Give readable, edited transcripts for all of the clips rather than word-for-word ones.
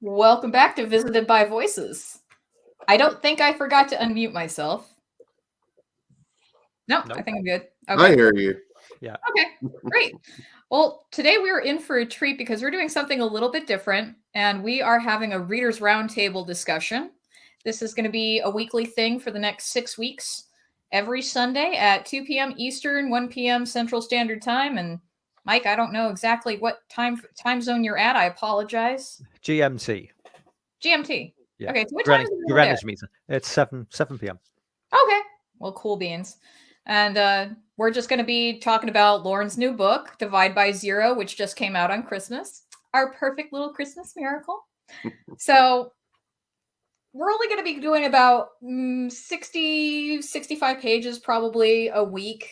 Welcome back to Visited by Voices. I don't think I forgot to unmute myself. No, I think I'm good. Okay. I hear you. Yeah. Okay, great. Well, today we are in for a treat because we're doing something a little bit different, and we are having a Readers Roundtable discussion. This is going to be a weekly thing for the next 6 weeks, every Sunday at 2 p.m. Eastern, 1 p.m. Central Standard Time. And Mike, I don't know exactly what time zone you're at. I apologize. GMT. GMT. Yeah. Okay, so what time is it over there? Greenwich meeting. It's 7 p.m. Okay. Well, cool beans. And we're just going to be talking about Lauren's new book, Divide by Zero, which just came out on Christmas. Our perfect little Christmas miracle. So we're only going to be doing about 60, 65 pages probably a week,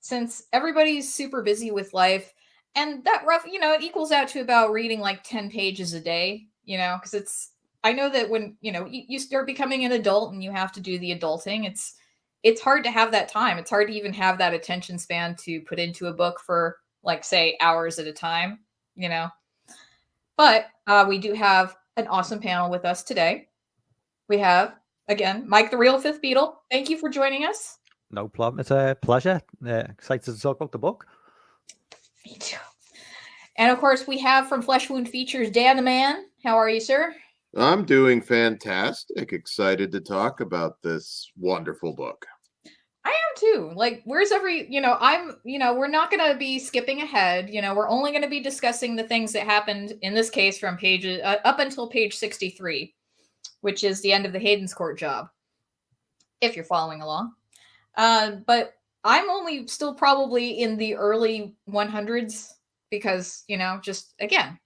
since everybody's super busy with life. And that it equals out to about reading like 10 pages a day, because I know that when, you start becoming an adult and you have to do the adulting, it's hard to have that time. It's hard to even have that attention span to put into a book for, like, say, hours at a time, But we do have an awesome panel with us today. We have, again, Mike the Real Fifth Beatle. Thank you for joining us. No problem. It's a pleasure. Excited to talk about the book. Me too. And, of course, we have from Flesh Wound Features, Dan the Man. How are you, sir? I'm doing fantastic. Excited to talk about this wonderful book. I am too. Like, where's we're not going to be skipping ahead. We're only going to be discussing the things that happened in this case from pages up until page 63, which is the end of the Hayden's Court job, if you're following along. But I'm only still probably in the early 100s because, just, again,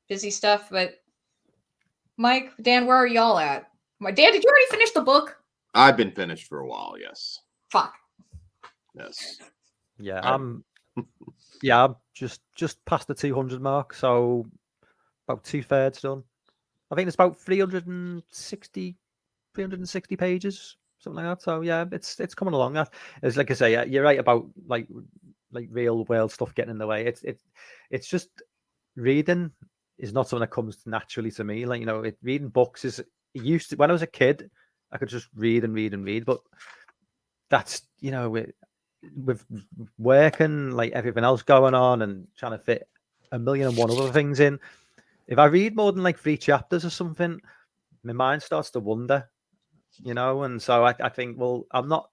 busy stuff. But Mike, Dan, where are y'all at? Dan, did you already finish the book? I've been finished for a while, yes. Fuck. Yes. Yeah, I'm just past the 200 mark, so about 2/3 done. I think it's about 360 pages, something like that. So yeah, it's coming along. That is, like I say, you're right about like real world stuff getting in the way. It's just reading is not something that comes naturally to me. Like, reading books is used to, when I was a kid, I could just read and read and read, but that's, with work and like everything else going on and trying to fit 1,000,001 other things in. If I read more than like 3 chapters or something, my mind starts to wander, and so I think, well, I'm not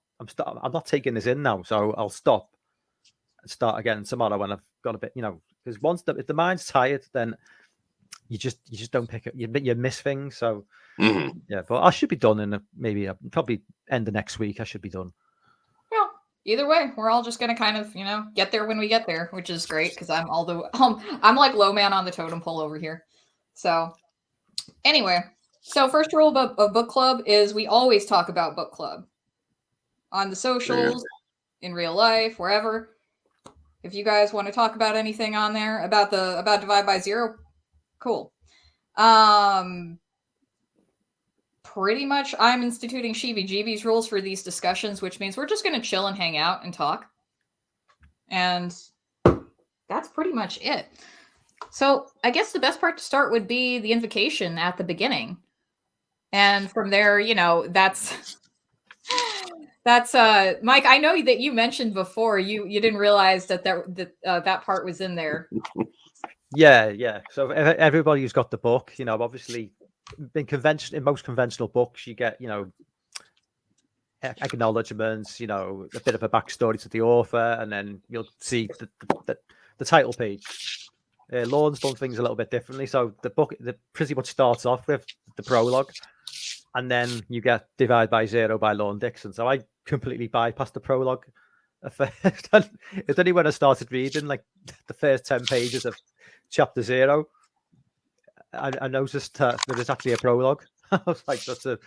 taking this in now, so I'll stop and start again tomorrow when I've got a bit, because if the mind's tired, then you just don't pick up, you miss things. So yeah, but I should be done in probably end of next week. I should be done. Well, either way, we're all just gonna kind of, get there when we get there, which is great because I'm I'm like low man on the totem pole over here. So anyway, so first rule of book club is we always talk about book club on the socials, in real life, wherever. If you guys want to talk about anything on there about Divide by Zero, cool. Pretty much I'm instituting Sheebie-Jeebies rules for these discussions, which means we're just going to chill and hang out and talk. And that's pretty much it. So I guess the best part to start would be the invocation at the beginning. And from there, that's Mike, I know that you mentioned before you didn't realize that part was in there. Yeah. So everybody who's got the book, obviously in most conventional books, you get, acknowledgements, a bit of a backstory to the author, and then you'll see the title page. Lauren's done things a little bit differently. So the book pretty much starts off with the prologue, and then you get Divide by Zero by Lauren Dixon. So I completely bypassed the prologue at first. It's only when I started reading like the first 10 pages of chapter 0, I noticed there was actually a prologue. I was like, that's a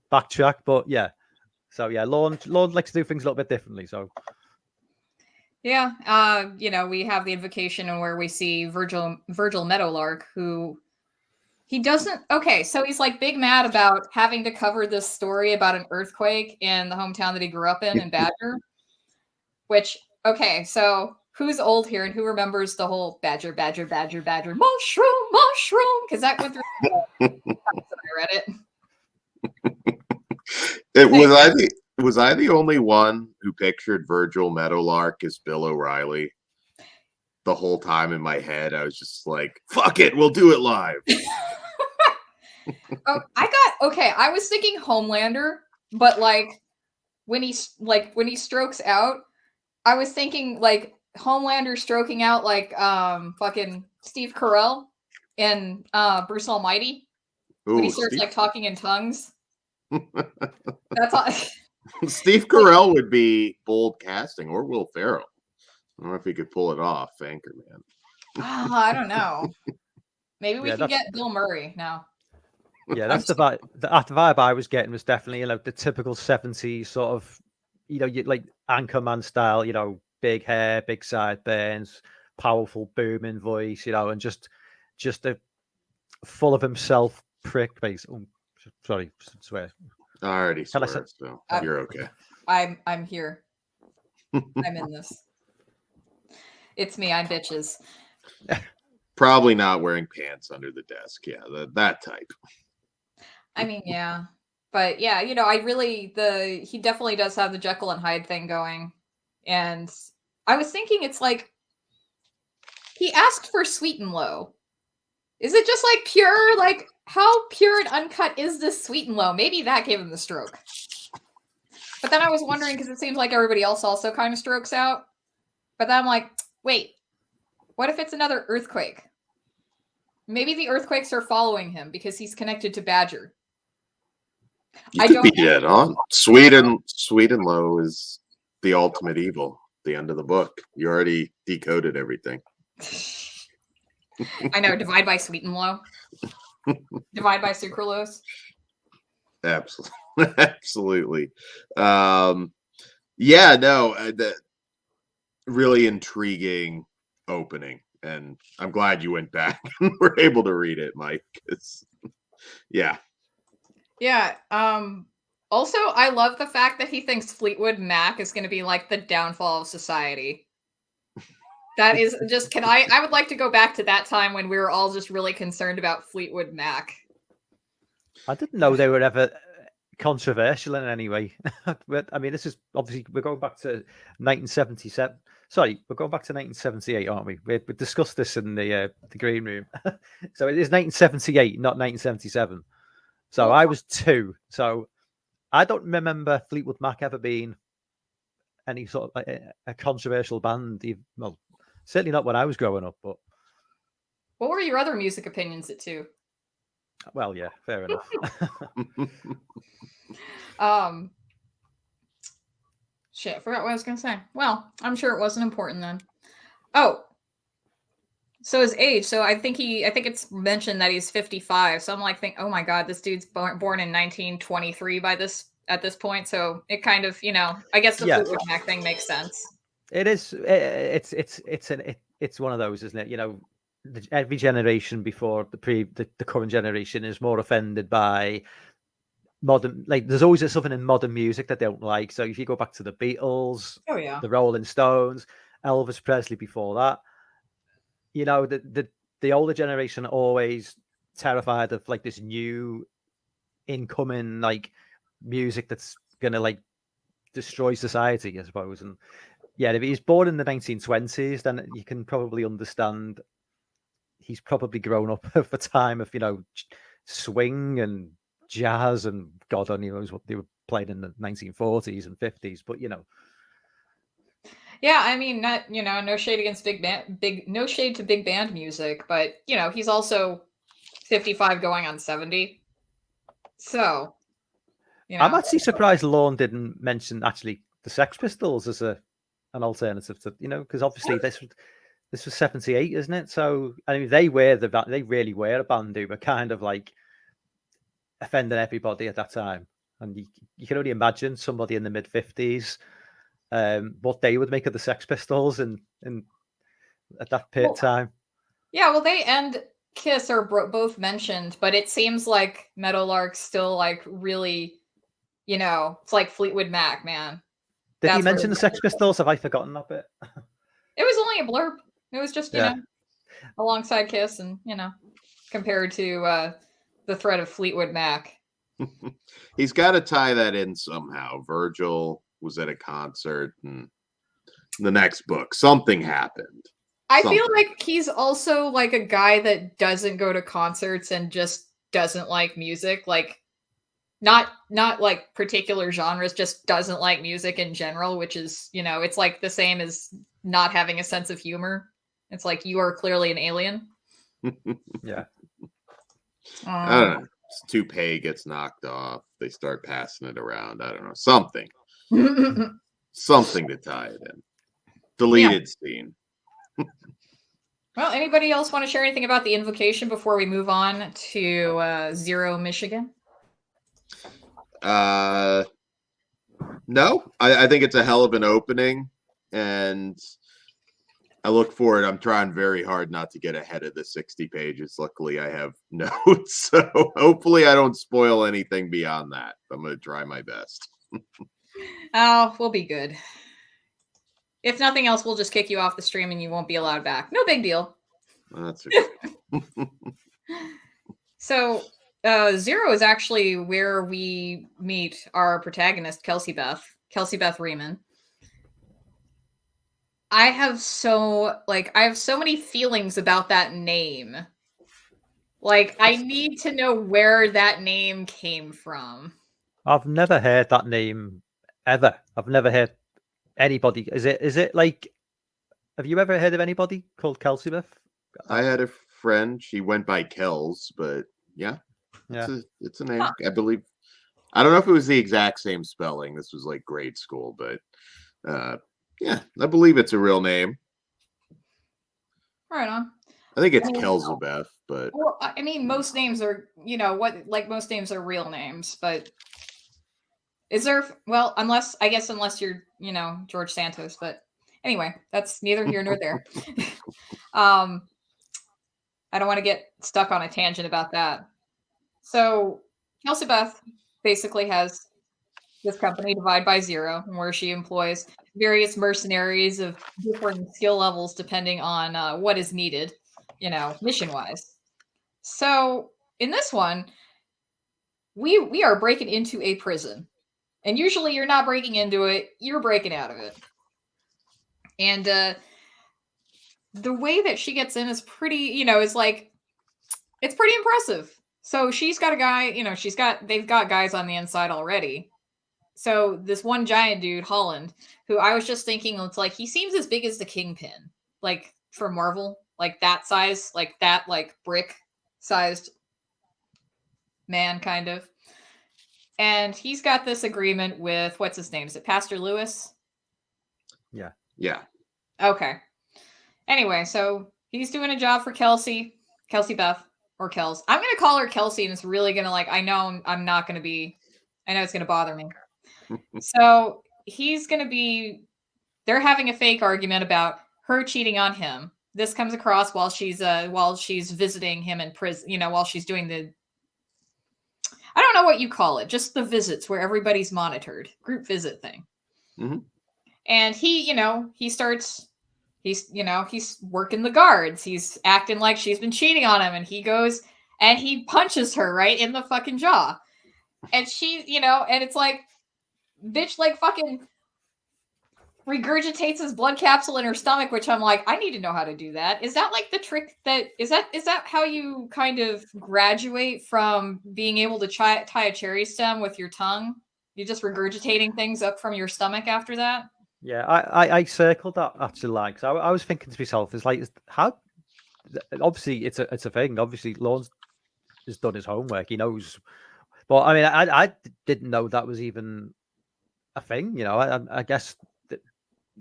backtrack, but yeah. So yeah, Lauren likes to do things a little bit differently. So yeah, we have the invocation and where we see Virgil Meadowlark, who he doesn't. Okay, so he's like big mad about having to cover this story about an earthquake in the hometown that he grew up in Badger. Which, okay, so who's old here and who remembers the whole Badger, mushroom, mushroom, because that went through the times that I read it. Was I the only one who pictured Virgil Meadowlark as Bill O'Reilly? The whole time in my head, I was just like, "Fuck it, we'll do it live." I was thinking Homelander, but like when he strokes out, I was thinking like Homelander stroking out like fucking Steve Carell in Bruce Almighty when he starts like talking in tongues. That's all. Steve Carell would be bold casting, or Will Ferrell. I don't know if he could pull it off, Anchorman. I don't know. Maybe we can get Bill Murray now. Yeah, that's the vibe. The vibe I was getting was definitely, the typical 70s sort of, like Anchorman style, big hair, big sideburns, powerful booming voice, and just a full of himself prick face. Oh, sorry, swear. I already swear, so you're okay. I'm here. I'm in this. It's me. I'm bitches. Probably not wearing pants under the desk. Yeah, that type. I mean, yeah. But yeah, he definitely does have the Jekyll and Hyde thing going. And I was thinking it's like he asked for sweet and low. Is it just like pure, like how pure and uncut is this sweet and low? Maybe that gave him the stroke. But then I was wondering, because it seems like everybody else also kind of strokes out. But then I'm like, wait, what if it's another earthquake? Maybe the earthquakes are following him because he's connected to Badger. You could be dead on. Sweet and low is the ultimate evil. The end of the book. You already decoded everything. I know. Divide by sweet and low. Divide by sucralose. Absolutely. Yeah, no, that really intriguing opening, and I'm glad you went back and were able to read it, Mike. Yeah. Also, I love the fact that he thinks Fleetwood Mac is going to be like the downfall of society. That is just, I would like to go back to that time when we were all just really concerned about Fleetwood Mac. I didn't know they were ever controversial in any way. But I mean, this is obviously, we're going back to 1977. Sorry, we're going back to 1978, aren't we? We discussed this in the green room. So it is 1978, not 1977. So I was 2. So I don't remember Fleetwood Mac ever being any sort of a controversial band. Well, certainly not when I was growing up. But what were your other music opinions at 2? Well, yeah, fair enough. Shit, I forgot what I was going to say. Well, I'm sure it wasn't important then. Oh, so his age. So I think it's mentioned that he's 55. So I'm like, oh my God, this dude's born in 1923 at this point. So it kind of, I guess the Fleetwood Mac thing makes sense. It is. It's one of those, isn't it? Every generation before the current generation is more offended by modern, like there's always something in modern music that they don't like. So if you go back to the Beatles, the Rolling Stones, Elvis Presley before that, the older generation are always terrified of like this new incoming like music that's gonna like destroy society, I suppose. And yeah, if he's born in the 1920s, then you can probably understand he's probably grown up of a time of swing and jazz and God only knows what they were playing in the 1940s and 50s. But yeah, I mean, not no shade against no shade to big band music, but he's also 55 going on 70. So I'm actually surprised Lorne didn't mention actually the Sex Pistols as an alternative to because obviously this was 78, isn't it? So I mean, they really were a band who were kind of like offending everybody at that time, and you can only imagine somebody in the mid 50s what they would make of the Sex Pistols and at that period of time. Yeah, well, they and Kiss are both mentioned, but it seems like Meadowlark's still like really, it's like Fleetwood Mac, man. Did he mention the Sex Pistols? Have I forgotten that bit? It was only a blurb. It was just, alongside Kiss and, compared to the threat of Fleetwood Mac. He's got to tie that in somehow. Virgil was at a concert, and the next book, something happened. I feel like he's also like a guy that doesn't go to concerts and just doesn't like music. Like, not like particular genres, just doesn't like music in general, which is, it's like the same as not having a sense of humor. It's like, you are clearly an alien. Yeah. I don't know. His toupee gets knocked off. They start passing it around. I don't know. Something. Something to tie it in. Deleted scene. Well, anybody else want to share anything about the invocation before we move on to Zero, Michigan? No, I think it's a hell of an opening, and I look forward. I'm trying very hard not to get ahead of the 60 pages. Luckily, I have notes, so hopefully I don't spoil anything beyond that. I'm going to try my best. Oh, we'll be good. If nothing else, we'll just kick you off the stream and you won't be allowed back. No big deal. That's okay. So, Zero is actually where we meet our protagonist, Kelsey Beth Riemann. I have so many feelings about that name. Like, I need to know where that name came from. I've never heard that name ever. I've never heard anybody. Is it like, have you ever heard of anybody called Kelsey Beth? I had a friend. She went by Kells, but yeah. It's a name, I believe. I don't know if it was the exact same spelling. This was like grade school, but yeah, I believe it's a real name. Right on. I think it's Kelsabeth, but well, I mean, most names are, most names are real names, but is there? Well, unless you're, George Santos, but anyway, that's neither here nor there. I don't want to get stuck on a tangent about that. So Kelsey Beth basically has this company, Divide by Zero, where she employs various mercenaries of different skill levels depending on what is needed, mission-wise. So in this one, we are breaking into a prison. And usually you're not breaking into it, you're breaking out of it. And the way that she gets in is pretty, it's pretty impressive. So she's got a guy, they've got guys on the inside already. So this one giant dude, Holland, who I was just thinking, it's like, he seems as big as the Kingpin, like for Marvel, like that size, like that, like brick sized man kind of. And he's got this agreement with, what's his name? Is it Pastor Lewis? Yeah. Yeah. Okay. Anyway, so he's doing a job for Kelsey Beth, or Kels. I'm going to call her Kelsey, and it's really going to, I know I'm not going to be, I know it's going to bother me. So he's going to be, they're having a fake argument about her cheating on him. This comes across while she's visiting him in prison, while she's doing the, I don't know what you call it, just the visits where everybody's monitored, group visit thing. Mm-hmm. And he's working the guards. He's acting like she's been cheating on him, and he goes and he punches her right in the fucking jaw. And she, and it's like, bitch, like fucking regurgitates his blood capsule in her stomach, which I'm like, I need to know how to do that. Is that like the trick is that how you kind of graduate from being able to tie a cherry stem with your tongue? You're just regurgitating things up from your stomach after that? Yeah, I circled that actually. Like, so I was thinking to myself, it's like, how? Obviously, it's a thing. Obviously, Lawrence has done his homework. He knows. But I mean, I didn't know that was even a thing. I guess that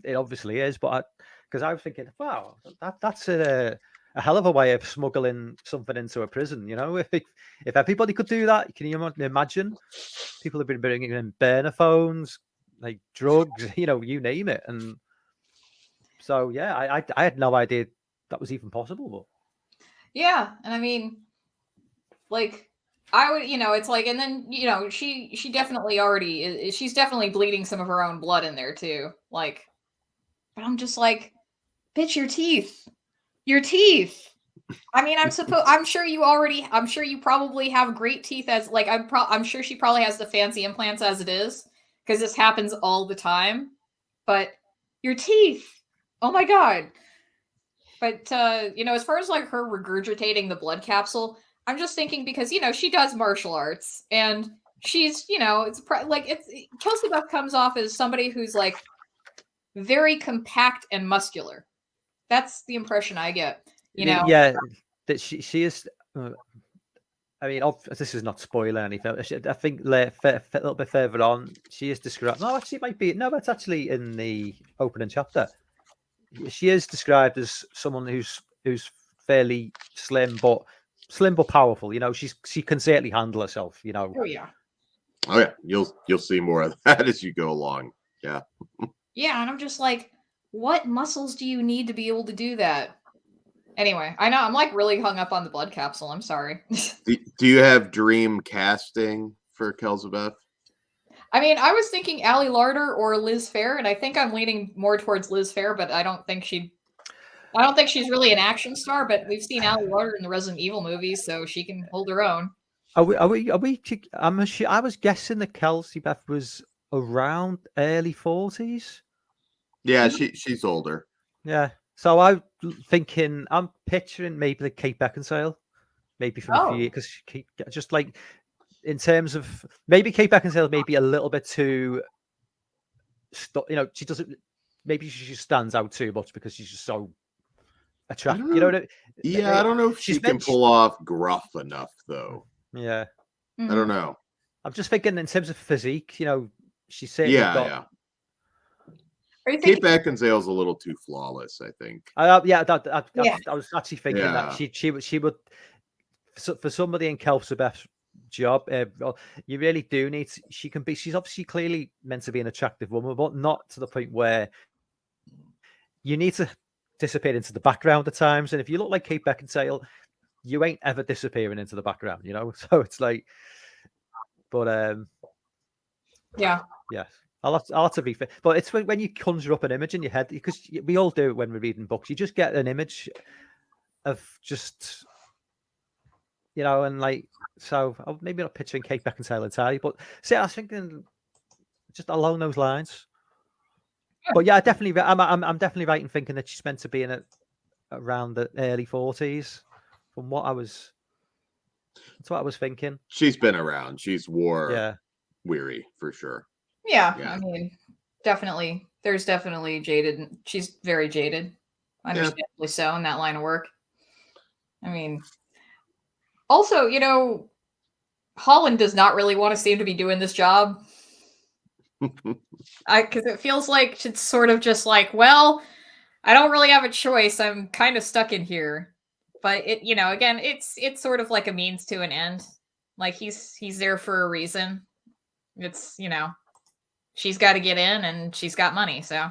it obviously is, but because I was thinking, wow, that's a hell of a way of smuggling something into a prison. If everybody could do that, can you imagine? People have been bringing in burner phones, like drugs, you name it. And so, yeah, I had no idea that was even possible. But yeah, and I mean, like, I would, it's like, and then, she definitely already she's definitely bleeding some of her own blood in there too. Like, but I'm just like, bitch, your teeth. I mean, I'm sure you probably have great teeth as like I'm sure she probably has the fancy implants as it is because this happens all the time. But your teeth, oh my god. But as far as like her regurgitating the blood capsule, I'm just thinking because she does martial arts and she's Kelsey Buff comes off as somebody who's like very compact and muscular. That's the impression I get. Yeah, that she is. I mean, this is not spoiling anything. I think a little bit further on, she is described. No, actually, it might be. No, that's actually in the opening chapter. She is described as someone who's fairly slim but powerful. She can certainly handle herself. Oh yeah. Oh yeah, you'll see more of that as you go along. Yeah. Yeah, and I'm just like, what muscles do you need to be able to do that? Anyway, I know I'm like really hung up on the blood capsule. I'm sorry. Do you have dream casting for Kelzabeth? I mean, I was thinking Allie Larder or Liz Fair, and I think I'm leaning more towards Liz Fair, but I don't think she's really an action star. But we've seen Allie Larder in the Resident Evil movies, so she can hold her own. I was guessing that Kelsey Beth was around early 40s. Yeah, she's older. Yeah. So I'm picturing maybe like Kate Beckinsale, maybe from a few years, because just like in terms of maybe Kate Beckinsale maybe a little bit too, she doesn't. Maybe she just stands out too much because she's just so attractive. You know what I mean? Yeah, I don't know if she can pull off gruff enough though. Yeah. I don't know. I'm just thinking in terms of physique, she's certainly got. Yeah. Kate Beckinsale's a little too flawless, I think. I was actually thinking that she would for somebody in Kelsey Beth's job, you really do need. She's obviously clearly meant to be an attractive woman, but not to the point where you need to disappear into the background at times. And if you look like Kate Beckinsale, you ain't ever disappearing into the background, So it's like, but yeah. I'll have to be fair, but it's when you conjure up an image in your head, because we all do it when we're reading books. You just get an image of just, and like, so I'm maybe not picturing Kate Beckinsale entirely, but see, I was thinking just along those lines. But yeah, definitely, I'm definitely right in thinking that she's meant to be in around the early 40s. From what I was, that's what I was thinking. She's been around. She's weary for sure. Yeah, I mean, definitely. There's definitely jaded. She's very jaded, understandably so, in that line of work. I mean, also, Holland does not really want to seem to be doing this job. Because it feels like it's sort of just like, well, I don't really have a choice. I'm kind of stuck in here. But again, it's sort of like a means to an end. Like he's there for a reason. It's she's got to get in and she's got money, so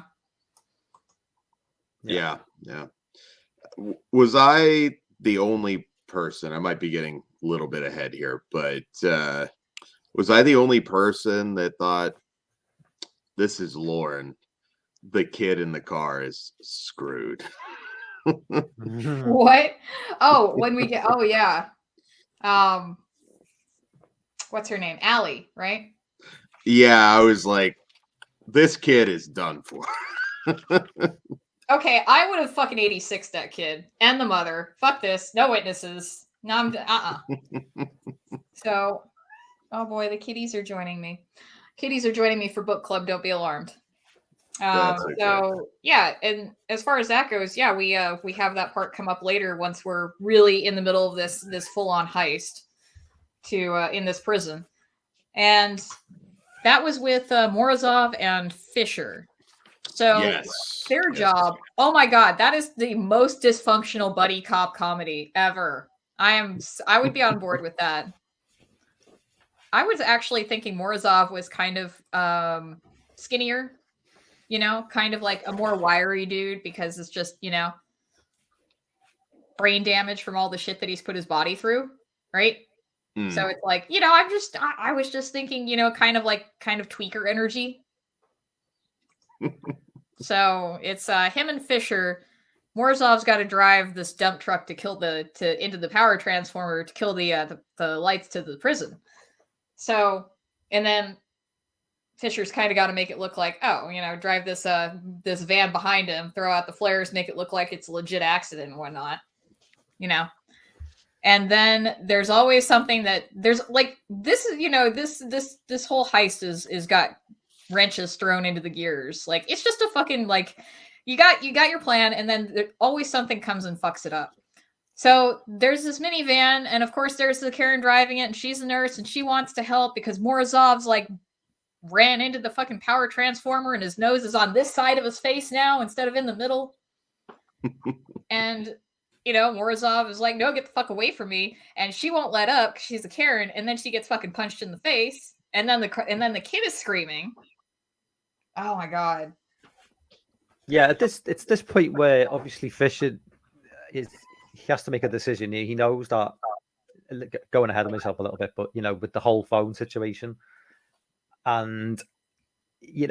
yeah. Was I the only person? I might be getting a little bit ahead here, but was I the only person that thought this is Lauren? The kid in the car is screwed. What? Oh, when we get yeah. What's her name? Allie, right? Yeah, I was like, this kid is done for. Okay, I would have fucking 86 that kid and the mother. Fuck this. No witnesses. No, I'm So, oh boy, the kitties are joining me. Kitties are joining me for book club. Don't be alarmed. Okay. So yeah, and as far as that goes, yeah, we have that part come up later once we're really in the middle of this full on heist in this prison, and that was with Morozov and Fisher. So their job, oh my god, that is the most dysfunctional buddy cop comedy ever. I would be on board with that. I was actually thinking Morozov was kind of skinnier, kind of like a more wiry dude because it's just, brain damage from all the shit that he's put his body through, right? So it's like, I was just thinking, kind of tweaker energy. So it's him and Fisher. Morozov's got to drive this dump truck to kill into the power transformer to kill the lights to the prison. So, and then Fisher's kind of got to make it look like, drive this this van behind him, throw out the flares, make it look like it's a legit accident and whatnot, And then there's always something that there's like this is this whole heist is got wrenches thrown into the gears. Like it's just a fucking like you got your plan, and then always something comes and fucks it up. So there's this minivan, and of course there's the Karen driving it, and she's a nurse, and she wants to help because Morozov's like ran into the fucking power transformer, and his nose is on this side of his face now instead of in the middle. And Morozov is like, no, get the fuck away from me, and she won't let up because she's a Karen, and then she gets fucking punched in the face, and then the kid is screaming. Oh my god. Yeah, it's this point where obviously Fisher he has to make a decision. He knows that, going ahead of himself a little bit, but with the whole phone situation, and he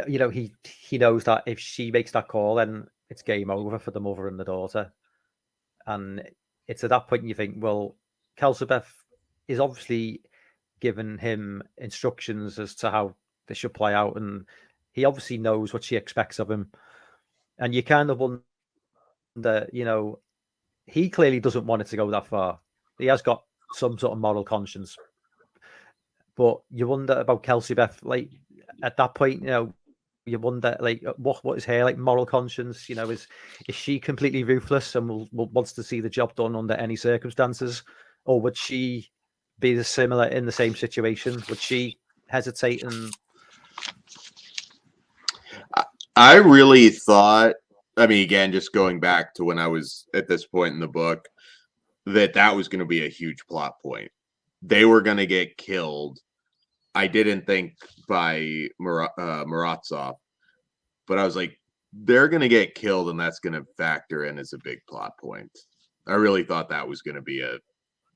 knows that if she makes that call, then it's game over for the mother and the daughter. And it's at that point you think, well, Kelsabeth is obviously giving him instructions as to how this should play out, and he obviously knows what she expects of him. And you kind of wonder, he clearly doesn't want it to go that far. He has got some sort of moral conscience. But you wonder about Kelsabeth, like, at that point, you wonder, like, what is her, like, moral conscience? Is she completely ruthless and wants to see the job done under any circumstances? Or would she be similar in the same situation? Would she hesitate? And I really thought, again, just going back to when I was at this point in the book, that was going to be a huge plot point. They were going to get killed. I didn't think by Morozov, but I was like, they're going to get killed, and that's going to factor in as a big plot point. I really thought that was going to be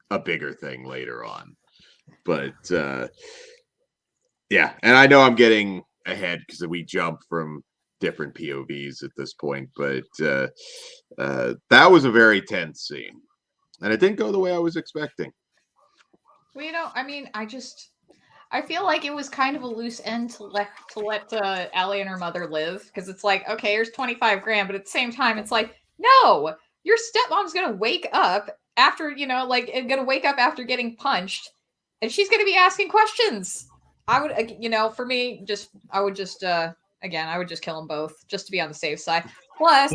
a bigger thing later on. But yeah, and I know I'm getting ahead because we jump from different POVs at this point, but that was a very tense scene, and it didn't go the way I was expecting. Well, I feel like it was kind of a loose end to let Allie and her mother live, because it's like, okay, here's $25,000, but at the same time, it's like, no, your stepmom's gonna wake up after after getting punched, and she's gonna be asking questions. I would, for me, I would just kill them both just to be on the safe side. Plus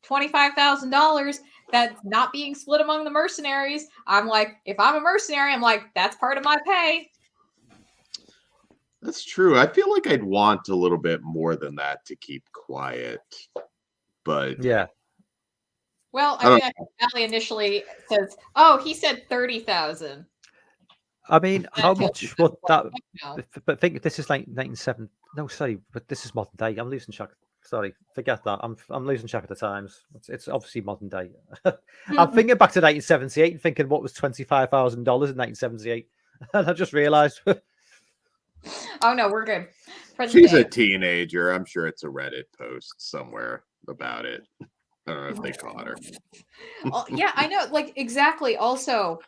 $25,000 that's not being split among the mercenaries. I'm like, if I'm a mercenary, I'm like, that's part of my pay. That's true. I feel like I'd want a little bit more than that to keep quiet, but yeah. Well, I think Allie initially says, "Oh, he said 30,000." How much would that? But think this is like 1970. No, sorry, but this is modern day. I'm losing track. Sorry, forget that. I'm losing track of the times. It's obviously modern day. I'm thinking back to 1978 and thinking what was $25,000 in 1978, and I just realised. Oh no, we're good. She's a teenager. I'm sure it's a Reddit post somewhere about it. I don't know if they caught her. Yeah, I know. Like, exactly. Also,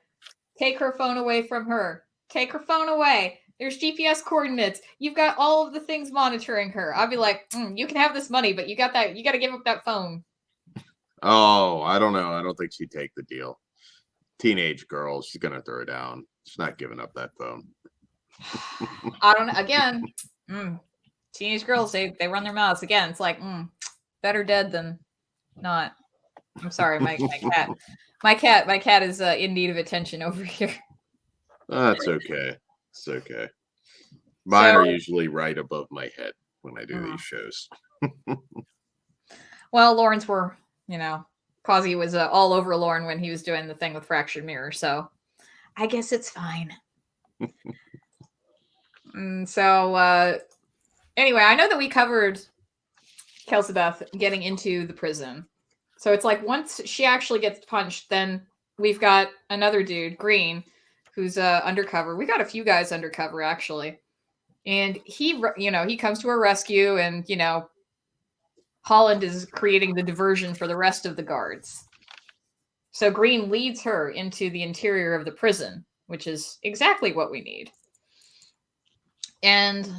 take her phone away from her. Take her phone away. There's GPS coordinates. You've got all of the things monitoring her. I'll be like, you can have this money, but you got to give up that phone. Oh, I don't know. I don't think she'd take the deal. Teenage girl, she's gonna throw her down. She's not giving up that phone. I don't know. Again, teenage girls, they run their mouths. Again, it's like, better dead than not. I'm sorry, my cat. My cat is in need of attention over here. That's okay. It's okay. Mine are usually right above my head when I do these shows. Well, Lawrence were, Causey was all over Lauren when he was doing the thing with Fractured Mirror, so I guess it's fine. So anyway, I know that we covered Kelsabeth getting into the prison. So it's like once she actually gets punched, then we've got another dude, Green, who's undercover. We got a few guys undercover, actually. And he comes to her rescue and, Holland is creating the diversion for the rest of the guards. So Green leads her into the interior of the prison, which is exactly what we need. And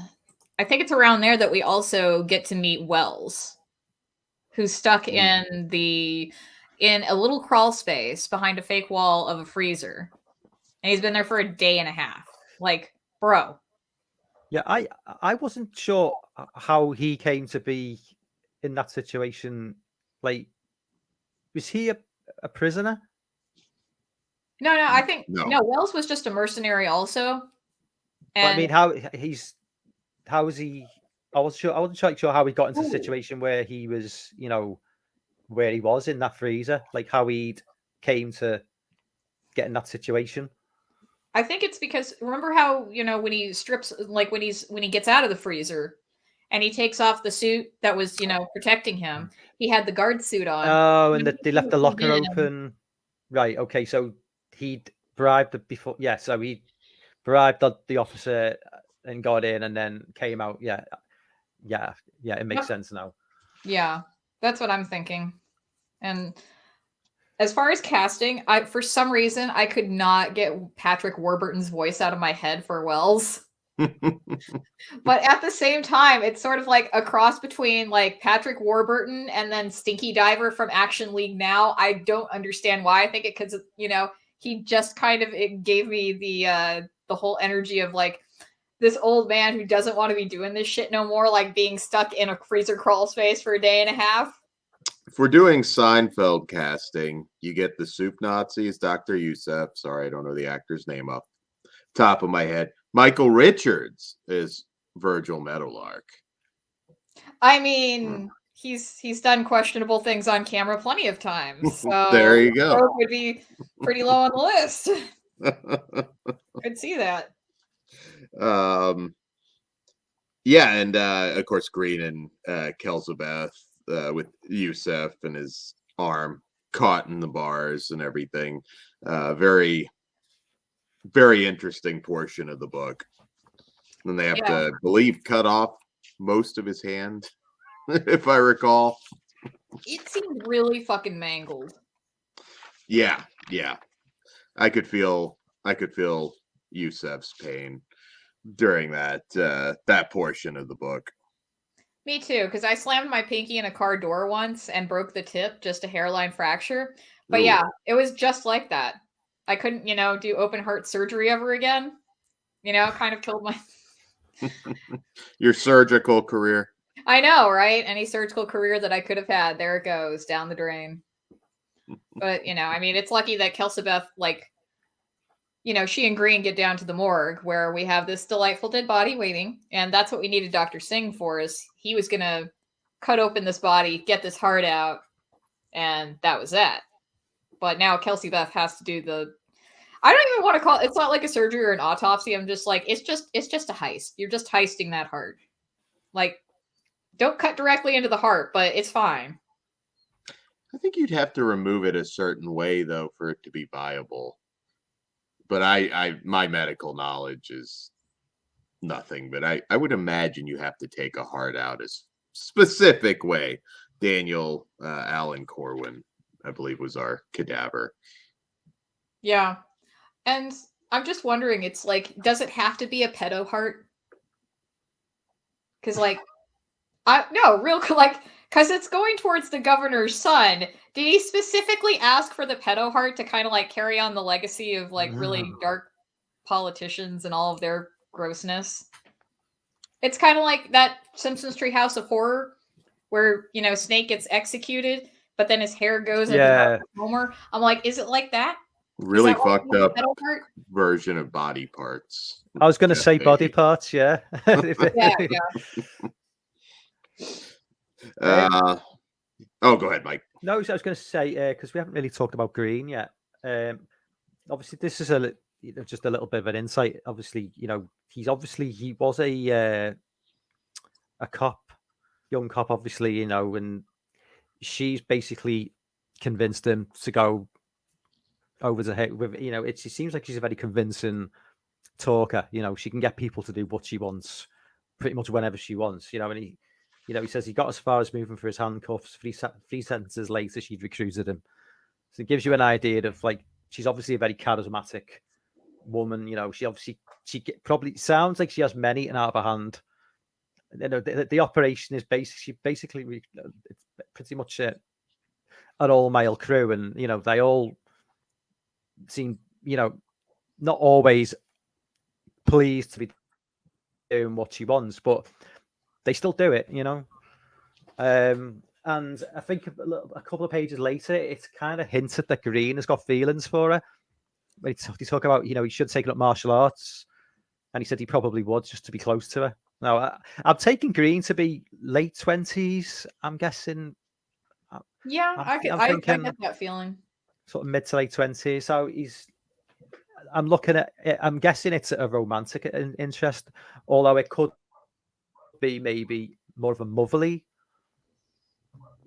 I think it's around there that we also get to meet Wells, who's stuck in a little crawl space behind a fake wall of a freezer. And he's been there for a day and a half. Like, bro. Yeah, I wasn't sure how he came to be in that situation. Like, was he a prisoner? No, I think No. Wells was just a mercenary also. But I mean, how is he? I wasn't sure how he got into a situation where he was, where he was in that freezer, like how he came to get in that situation. I think it's because remember how when he strips, like when he gets out of the freezer, and he takes off the suit that was protecting him. He had the guard suit on. Oh, and they left the locker open. Right. Okay. So he bribed before. Yeah. So he bribed the officer and got in, and then came out. Yeah. It makes sense now. Yeah, that's what I'm thinking. And as far as casting, for some reason I could not get Patrick Warburton's voice out of my head for Wells. But at the same time, it's sort of like a cross between like Patrick Warburton and then Stinky Diver from Action League Now. I don't understand why. I think it because he just kind of it gave me the whole energy of like this old man who doesn't want to be doing this shit no more, like being stuck in a freezer crawl space for a day and a half. If we're doing Seinfeld casting, you get the soup Nazis, Dr. Youssef. Sorry, I don't know the actor's name off top of my head. Michael Richards is Virgil Meadowlark. I mean, he's done questionable things on camera plenty of times. So there you go. Rogue would be pretty low on the list. I'd see that. Yeah, and of course Green and Kelzabeth with Youssef and his arm caught in the bars and everything. Very, very interesting portion of the book. And they have to, I believe, cut off most of his hand, if I recall. It seemed really fucking mangled. Yeah. I could feel Youssef's pain during that portion of the book. Me too, because I slammed my pinky in a car door once and broke the tip, just a hairline fracture. But Ooh. yeah, it was just like that. I couldn't, do open heart surgery ever again. It kind of killed my your surgical career. I know, right? Any surgical career that I could have had, there it goes, down the drain. But, I mean, it's lucky that Kelsabeth, like, she and Green get down to the morgue where we have this delightful dead body waiting. And that's what we needed Dr. Singh for, is he was going to cut open this body, get this heart out, and that was that. But now Kelsey Beth has to do I don't even want to call it, it's not like a surgery or an autopsy. I'm just like, it's just a heist. You're just heisting that heart. Like, don't cut directly into the heart, but it's fine. I think you'd have to remove it a certain way, though, for it to be viable. But my medical knowledge is nothing. But I would imagine you have to take a heart out a specific way. Daniel Allen Corwin, I believe, was our cadaver. Yeah. And I'm just wondering, it's like, does it have to be a pedo heart? Because, like, because it's going towards the governor's son. Did he specifically ask for the pedo heart to kind of like carry on the legacy of like really dark politicians and all of their grossness? It's kind of like that Simpsons Treehouse of Horror where, Snake gets executed, but then his hair goes into Homer. I'm like, is it like that? Really fucked up version of body parts. I was going to say body parts, yeah. Go ahead, Mike. No, I was going to say, because we haven't really talked about Green yet. Obviously, this is just a little bit of an insight. Obviously, he was a cop, young cop, obviously, and she's basically convinced him to go over to her with, it seems like she's a very convincing talker. She can get people to do what she wants pretty much whenever she wants, and You know, he says he got as far as moving for his handcuffs. Three sentences later, she'd recruited him. So it gives you an idea of like she's obviously a very charismatic woman. You know, probably sounds like she has many eaten out of her hand. You know, the operation is basically it's pretty much an all male crew, and you know they all seem, you know, not always pleased to be doing what she wants, but they still do it, you know. And I think a couple of pages later, it's kind of hinted that Green has got feelings for her. They talk about, you know, he should have taken up martial arts, and he said he probably would just to be close to her. Now, I'm taking Green to be late 20s. I'm guessing. Yeah, I get that feeling. Sort of mid to late 20s. So I'm looking at it, I'm guessing it's a romantic interest, although it could be maybe more of a motherly,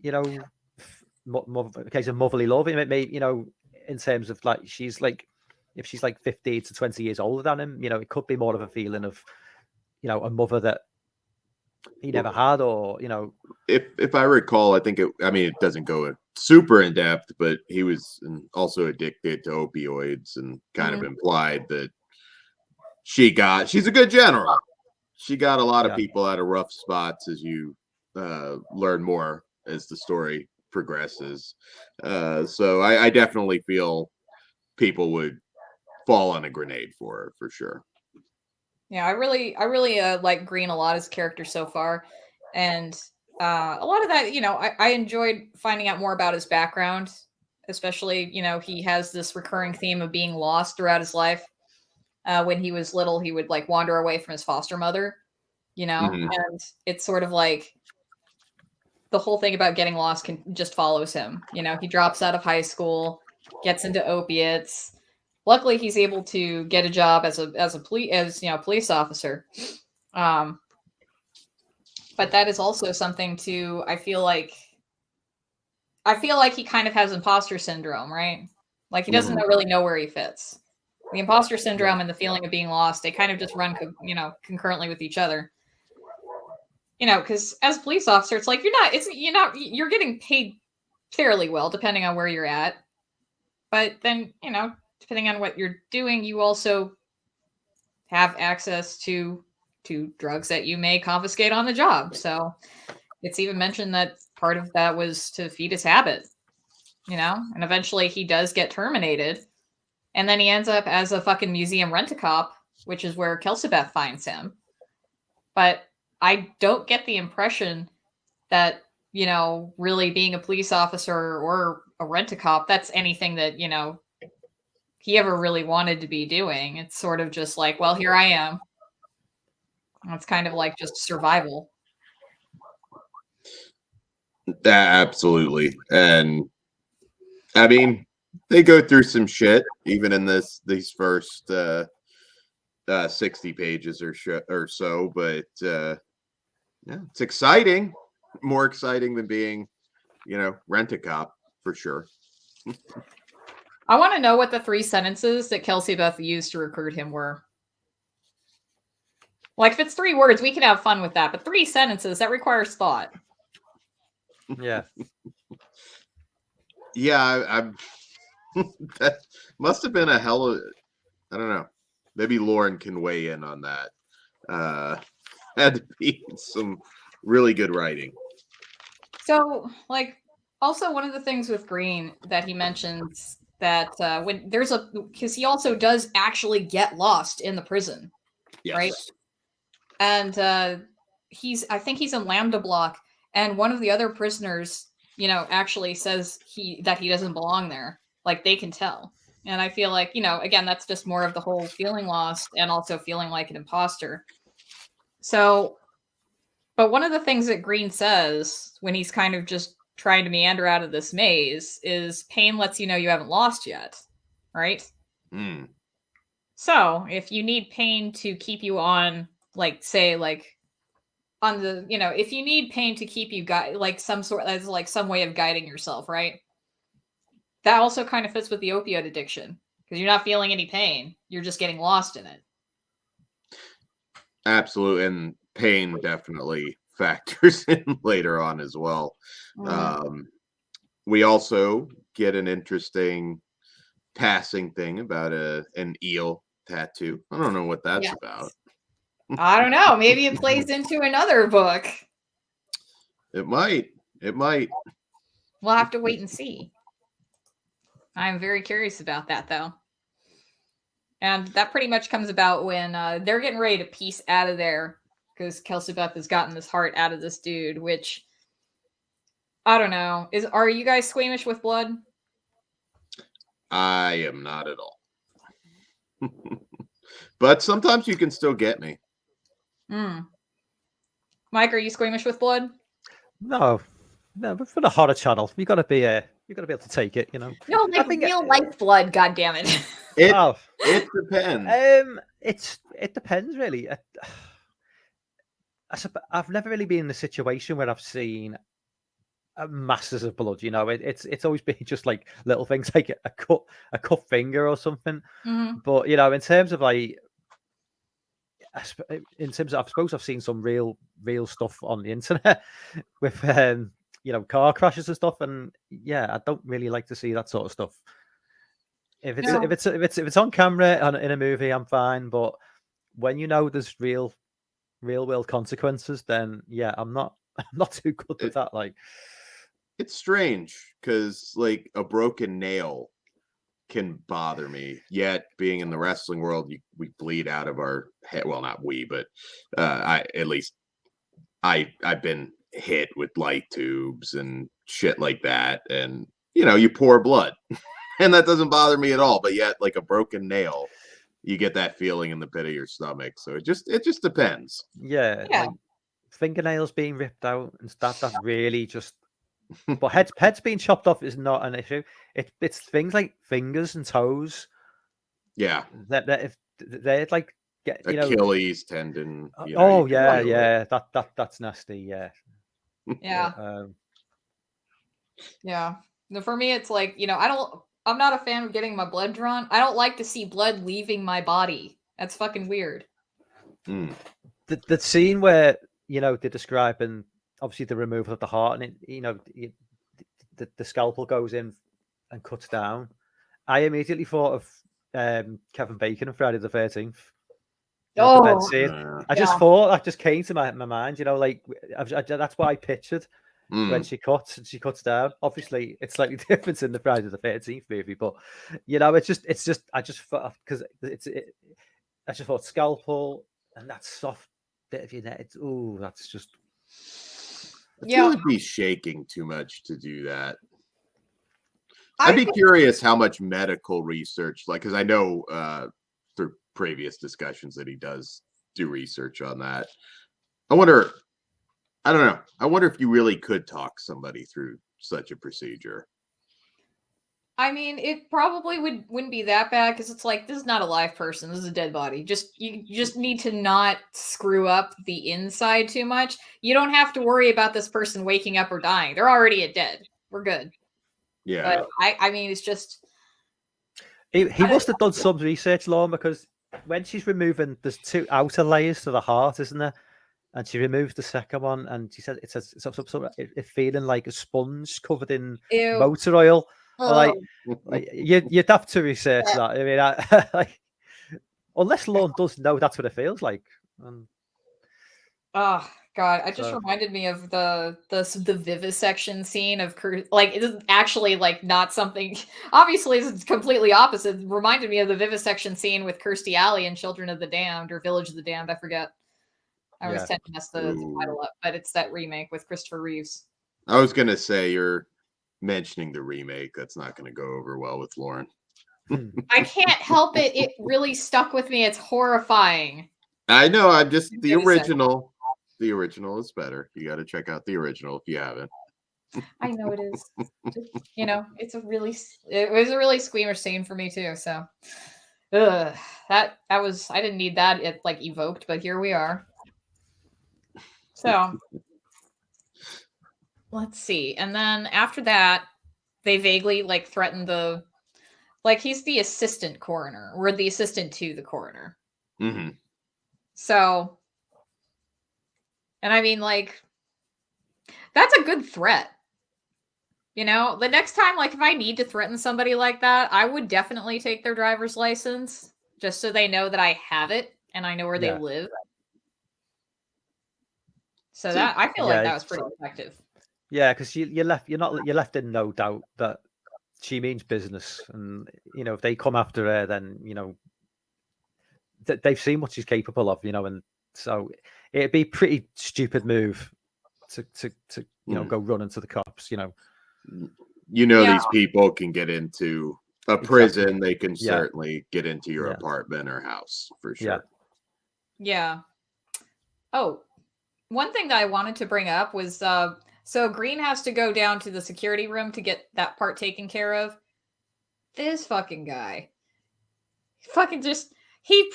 you know, a case of motherly love. It may, you know, in terms of like she's like, if she's like 15 to 20 years older than him, you know, it could be more of a feeling of, you know, a mother that he never had, or, you know. If I recall, I think it doesn't go super in depth, but he was also addicted to opioids, and kind of implied that she's a good general. She got a lot of people out of rough spots, as you learn more as the story progresses. So I definitely feel people would fall on a grenade for her, for sure. Yeah, I really like Green a lot as a character so far, and a lot of that, you know, I enjoyed finding out more about his background, especially, you know, he has this recurring theme of being lost throughout his life. When he was little, he would like wander away from his foster mother, you know, and it's sort of like the whole thing about getting lost just follows him. You know, he drops out of high school, gets into opiates. Luckily, he's able to get a job as police officer. But that is also something to, I feel like he kind of has imposter syndrome, right? Like he doesn't really know where he fits. The imposter syndrome and the feeling of being lost, they kind of just run, concurrently with each other. You know, because as a police officer, it's like you're getting paid fairly well, depending on where you're at. But then, you know, depending on what you're doing, you also have access to drugs that you may confiscate on the job. So it's even mentioned that part of that was to feed his habit, you know, and eventually he does get terminated. And then he ends up as a fucking museum rent-a-cop, which is where Kelsey Beth finds him. But I don't get the impression that, you know, really being a police officer or a rent-a-cop, that's anything that, you know, he ever really wanted to be doing. It's sort of just like, well, here I am. It's kind of like just survival. Absolutely. And I mean, they go through some shit even in these first 60 pages or so, but yeah, it's exciting. More exciting than being, you know, rent-a-cop, for sure. I want to know what the 3 sentences that Kelsey Beth used to recruit him were. Like, if it's 3 words, we can have fun with that. But 3 sentences, that requires thought. Yeah. Yeah, I'm that must have been a hell of, I don't know. Maybe Lauren can weigh in on that. Had to be some really good writing. So, like, also one of the things with Green that he mentions that when there's because he also does actually get lost in the prison, Yes. right? And I think he's in Lambda Block, and one of the other prisoners, you know, actually says that he doesn't belong there. Like, they can tell. And I feel like, you know, again, that's just more of the whole feeling lost and also feeling like an imposter. So, but one of the things that Green says when he's kind of just trying to meander out of this maze is pain lets you know you haven't lost yet, right? So if you need pain to keep you on, like, say, like, on the, you know, if you need pain to keep you like some way of guiding yourself, right? That also kind of fits with the opioid addiction, because you're not feeling any pain. You're just getting lost in it. Absolutely. And pain definitely factors in later on as well. We also get an interesting passing thing about an eel tattoo. I don't know what that's about. I don't know. Maybe it plays into another book. It might. We'll have to wait and see. I'm very curious about that, though. And that pretty much comes about when they're getting ready to piece out of there because Kelsey Beth has gotten this heart out of this dude, which I don't know. Are you guys squeamish with blood? I am not at all. But sometimes you can still get me. Mike, are you squeamish with blood? No, but for the horror channel, you gotta be able to take it, you know. No, like real life blood. God damn it! It depends. It depends really. I've never really been in a situation where I've seen masses of blood. You know, it's always been just like little things like a cut finger or something. But you know, in terms of I suppose I've seen some real stuff on the internet with you know, car crashes and stuff, and yeah, I don't really like to see that sort of stuff. If it's on camera in a movie, I'm fine. But when you know there's real world consequences, then yeah, I'm not too good with that. Like, it's strange because like a broken nail can bother me. Yet being in the wrestling world, we bleed out of our head. Well, not we, but I've been hit with light tubes and shit like that, and you know, you pour blood. And that doesn't bother me at all. But yet, like a broken nail, you get that feeling in the pit of your stomach. So it just depends. Yeah. Like fingernails being ripped out and stuff. That really just. But heads being chopped off is not an issue. It's things like fingers and toes. Yeah. That if they're like Achilles tendon. That's nasty. Yeah. Yeah. Yeah. For me, it's like, you know, I'm not a fan of getting my blood drawn. I don't like to see blood leaving my body. That's fucking weird. The scene where, you know, they're describing obviously the removal of the heart, and it, you know, the scalpel goes in and cuts down. I immediately thought of Kevin Bacon and Friday the 13th. I just thought, that just came to my mind, you know, like that's what I pictured. When she cuts down. Obviously, it's slightly different in the Friday the 13th movie, but you know, it's just I just thought, because I just thought scalpel and that soft bit of your neck. That's just. I feel like be shaking too much to do that. I'd be curious how much medical research, like, because I know through previous discussions that he does do research on that. I don't know. I wonder if you really could talk somebody through such a procedure. I mean, it probably wouldn't be that bad because it's like, this is not a live person. This is a dead body. You just need to not screw up the inside too much. You don't have to worry about this person waking up or dying. They're already dead. We're good. Yeah. But I mean, it's just. He must have done some research, Lauren, because when she's removing, there's 2 outer layers to the heart, isn't there? And she removes the second one, and she said it's feeling like a sponge covered in motor oil. Like you'd have to research that. I mean, like, unless Lauren does know that's what it feels like. Oh God! It just reminded me of the vivisection scene of like, it is actually like not something. Obviously, it's completely opposite. It reminded me of the vivisection scene with Kirstie Alley in Children of the Damned or Village of the Damned. I forget. I always tend to mess the title up, but it's that remake with Christopher Reeves. I was gonna say, you're mentioning the remake. That's not gonna go over well with Lauren. I can't help it. It really stuck with me. It's horrifying. I know. I'm just the original. The original is better. You got to check out the original if you haven't. I know it is. Just, you know, it was a really squeamish scene for me too. So, that was, I didn't need that. It like evoked, but here we are. So let's see. And then after that, they vaguely like threaten he's the assistant coroner. We're the assistant to the coroner. Mm-hmm. So, and I mean, like, that's a good threat. You know, the next time, like if I need to threaten somebody like that, I would definitely take their driver's license just so they know that I have it and I know where they live. So that I feel like that was pretty effective. Yeah, because you're left in no doubt that she means business, and you know if they come after her, then you know they've seen what she's capable of, you know, and so it'd be a pretty stupid move to you know go run into the cops, you know. These people can get into a prison. They can certainly get into your apartment or house for sure. Yeah. Oh, one thing that I wanted to bring up was so Green has to go down to the security room to get that part taken care of. This fucking guy. Fucking just he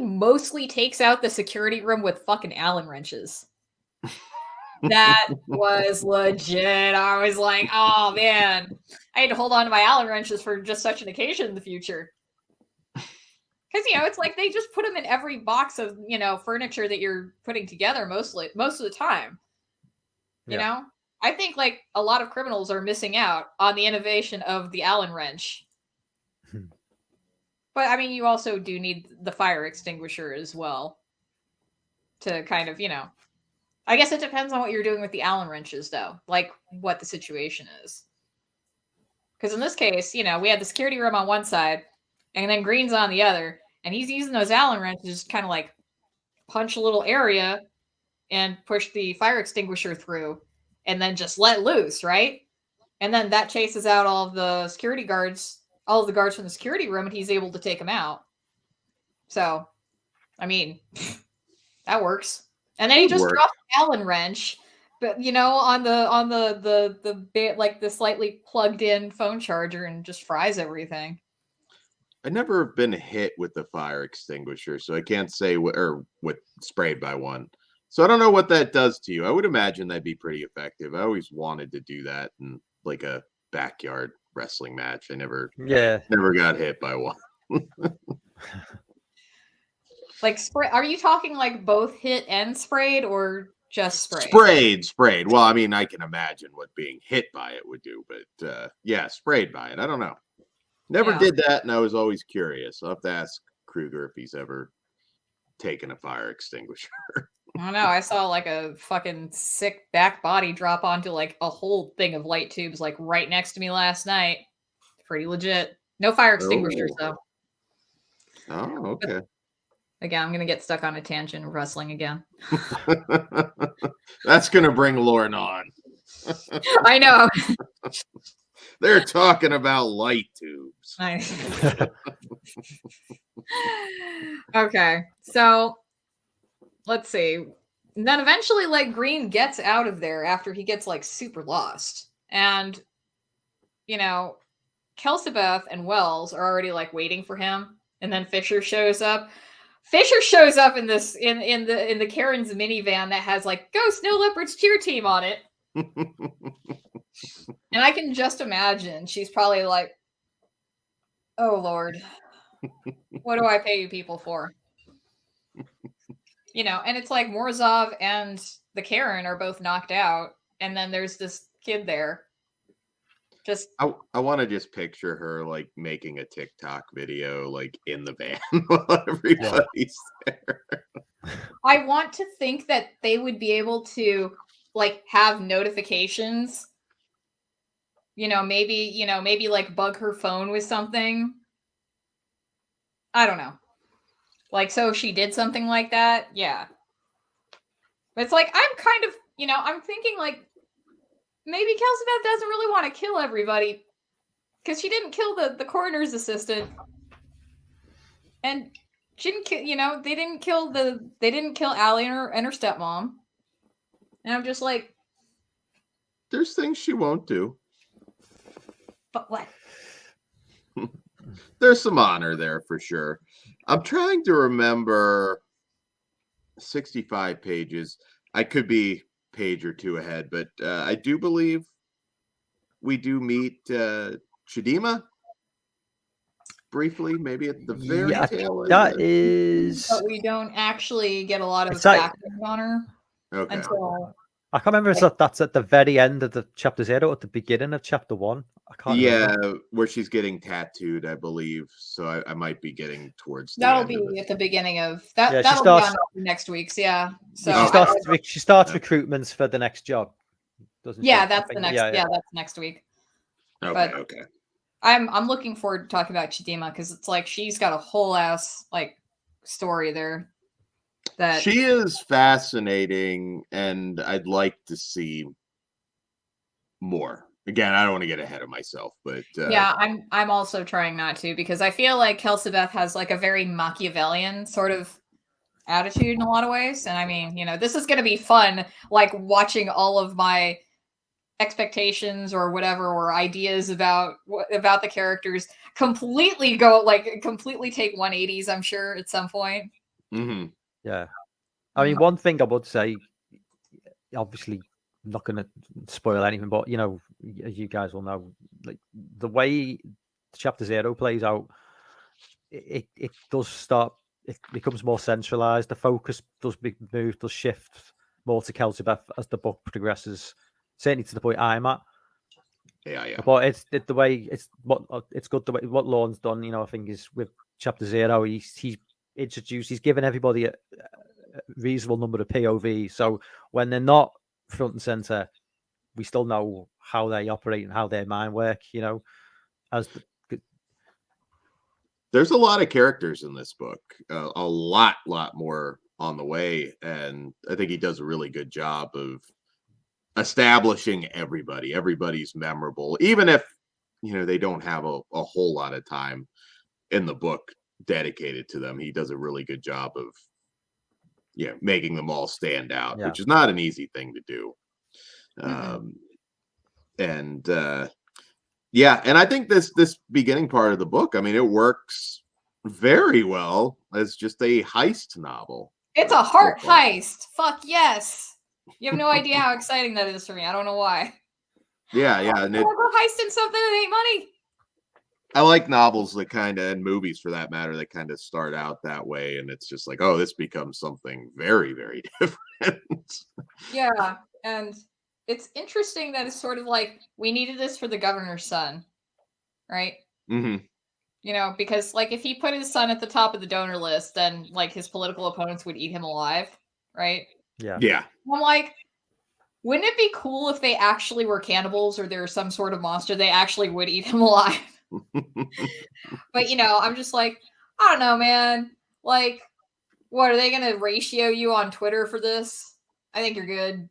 mostly takes out the security room with fucking Allen wrenches. That was legit. I was like, oh man, I had to hold on to my Allen wrenches for just such an occasion in the future. Because, you know, it's like they just put them in every box of, you know, furniture that you're putting together most of the time. You know? I think, like, a lot of criminals are missing out on the innovation of the Allen wrench. But, I mean, you also do need the fire extinguisher as well to kind of, you know... I guess it depends on what you're doing with the Allen wrenches, though. Like, what the situation is. Because in this case, you know, we had the security room on one side, and then Green's on the other, and he's using those Allen wrenches to kind of, like, punch a little area and push the fire extinguisher through, and then just let loose, right? And then that chases out all of the security guards, all of the guards from the security room, and he's able to take them out. So, I mean, that works. And then he just drops the Allen wrench, but you know, on the bit like the slightly plugged in phone charger, and just fries everything. I've never been hit with the fire extinguisher, so I can't say with sprayed by one. So I don't know what that does to you. I would imagine that'd be pretty effective. I always wanted to do that in like a backyard wrestling match. I never got hit by one. Like spray? Are you talking like both hit and sprayed, or just sprayed? Sprayed. Well, I mean, I can imagine what being hit by it would do, but yeah, sprayed by it. I don't know. Never did that, and I was always curious. I'll have to ask Kruger if he's ever taken a fire extinguisher. I don't know. I saw like a fucking sick back body drop onto like a whole thing of light tubes like right next to me last night. Pretty legit. No fire extinguishers though. Oh, okay. Again, I'm going to get stuck on a tangent of wrestling again. That's going to bring Lauren on. I know. They're talking about light tubes. Okay, so let's see. And then eventually, like, Green gets out of there after he gets, like, super lost. And, you know, Kelsebeth and Wells are already, like, waiting for him. And then Fisher shows up. Fisher shows up in this in the Karen's minivan that has like "Go Snow Leopards cheer team" on it, and I can just imagine she's probably like, "Oh Lord, what do I pay you people for?" You know, and it's like Morozov and the Karen are both knocked out, and then there's this kid there. Just I want to just picture her like making a TikTok video like in the van while everybody's there. I want to think that they would be able to like have notifications. Maybe like bug her phone with something. I don't know. Like, so if she did something like that, yeah. But it's like, I'm kind of, I'm thinking like, maybe Kelsebeth doesn't really want to kill everybody because she didn't kill the coroner's assistant, and she didn't kill. They didn't kill Allie and her stepmom. And I'm just like, there's things she won't do. But what? There's some honor there for sure. I'm trying to remember 65 pages. I could be page or two ahead, but I do believe we do meet Chidima briefly, maybe at the very tail end. That is, but we don't actually get a lot of background on her until I can't remember if that's at the very end of the chapter 0 or at the beginning of chapter 1. I can't remember. Where she's getting tattooed, I believe. So I might be getting towards the That'll end be of it. at the beginning of that. Yeah, That'll be on next week's. Yeah. So she starts recruitments for the next job, doesn't she? Yeah, that's the next. Yeah, that's next week. Okay. I'm looking forward to talking about Chidima because it's like she's got a whole ass like story there. That she is fascinating, and I'd like to see more. Again, I don't want to get ahead of myself, but yeah, I'm also trying not to because I feel like Kelsebeth has like a very Machiavellian sort of attitude in a lot of ways, and I mean, this is going to be fun, like watching all of my expectations or whatever or ideas about the characters completely take 180s. I'm sure at some point. Mm-hmm. Yeah, I mean, one thing I would say, obviously, I'm not going to spoil anything, but as you guys will know, like the way chapter 0 plays out, it does start. It becomes more centralized. The focus does shift more to Kelsebeth as the book progresses. Certainly to the point I'm at. Yeah. But it's good the way what Lorne's done. I think is with chapter 0, he's introduced. He's given everybody a reasonable number of POV. So when they're not front and center, we still know how they operate and how their mind work. There's a lot of characters in this book, a lot more on the way, and I think he does a really good job of establishing everybody. Everybody's memorable, even if they don't have a whole lot of time in the book dedicated to them. He does a really good job of making them all stand out, which is not an easy thing to do. And I think this beginning part of the book, I mean, it works very well as just a heist novel. It's a heart heist. Fuck yes. You have no idea how exciting that is for me. I don't know why. Yeah. And we're heisting something that ain't money. I like novels that and movies for that matter, that kind of start out that way. And it's just like, oh, this becomes something very, very different. Yeah. And it's interesting that it's sort of like, we needed this for the governor's son. Right? Mm-hmm. Because like if he put his son at the top of the donor list, then like his political opponents would eat him alive. Right? Yeah. I'm like, wouldn't it be cool if they actually were cannibals or there's some sort of monster they actually would eat him alive? But I'm just like, I don't know, man. Like, what are they gonna ratio you on Twitter for this? I think you're good.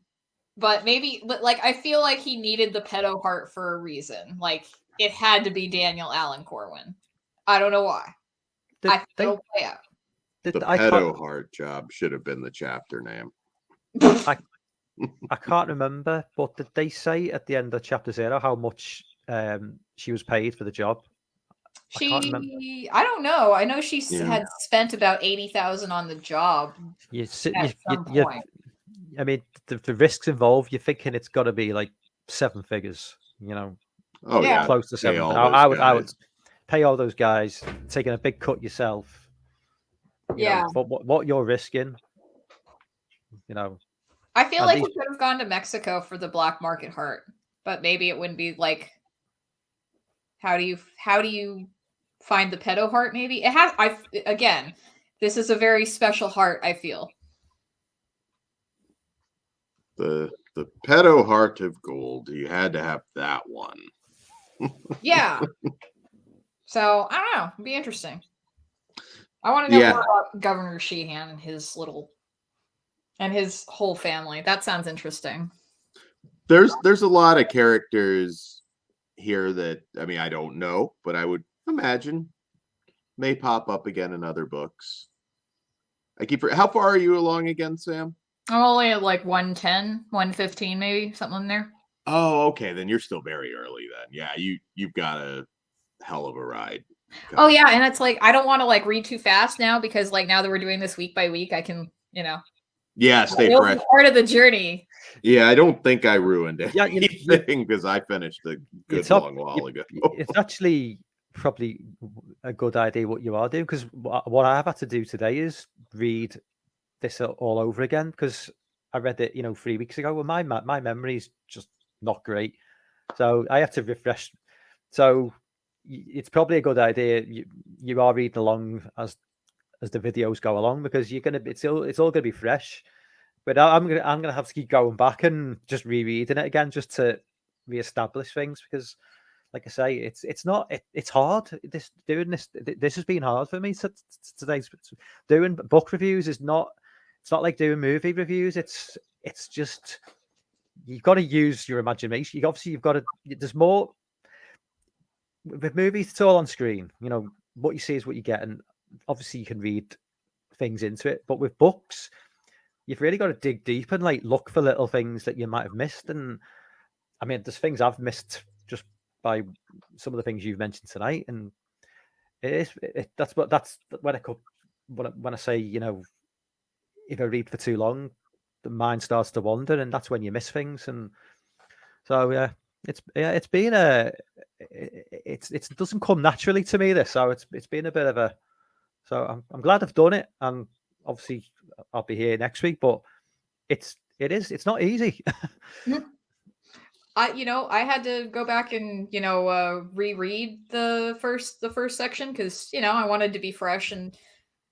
But maybe like I feel like he needed the pedo heart for a reason. Like it had to be Daniel Allen Corwin. I don't know why. I think it'll play out. The pedo heart job should have been the chapter name. I can't remember, but did they say at the end of chapter 0 how much she was paid for the job? I don't know. I know she had spent about 80,000 on the job. I mean, the risks involved. You're thinking it's got to be like 7 figures. Oh yeah, close to 7. I would pay all those guys, taking a big cut yourself. For what you're risking. I feel like he could have gone to Mexico for the black market heart, but maybe it wouldn't be like. How do you find the pedo heart? Maybe it has. Again, this is a very special heart. I feel the pedo heart of gold. You had to have that one. Yeah. So I don't know. It'd be interesting. I want to know more about Governor Sheehan and his whole family. That sounds interesting. There's a lot of characters here that I don't know, but I would imagine may pop up again in other books. How far are you along again, Sam? I'm only at like 110, 115, maybe something in there. Oh, okay. Then you're still very early then. Yeah, you've got a hell of a ride. Oh yeah, and it's like I don't want to like read too fast now because like now that we're doing this week by week, I can stay fresh. Part of the journey. Yeah, I don't think I ruined anything because I finished a good long while ago. It's actually probably a good idea what you are doing, because what I've had to do today is read this all over again, because I read it, 3 weeks ago. Well, my memory's just not great, so I have to refresh. So it's probably a good idea. You are reading along as the videos go along, because it's all gonna be fresh. But I'm gonna have to keep going back and just rereading it again, just to reestablish things, because, like I say, it's hard. This has been hard for me today. Doing book reviews it's not like doing movie reviews. It's just, you've got to use your imagination. You've got to. There's more with movies. It's all on screen. What you see is what you get, and obviously you can read things into it. But with books, you've really got to dig deep and look for little things that you might have missed. And I mean, there's things I've missed just by some of the things you've mentioned tonight, and that's when I say, if I read for too long, the mind starts to wander, and that's when you miss things. And so it doesn't come naturally to me, this. So it's been a bit of a. So I'm glad I've done it, and obviously I'll be here next week. But it's not easy. I had to go back and reread the first section, because I wanted to be fresh, and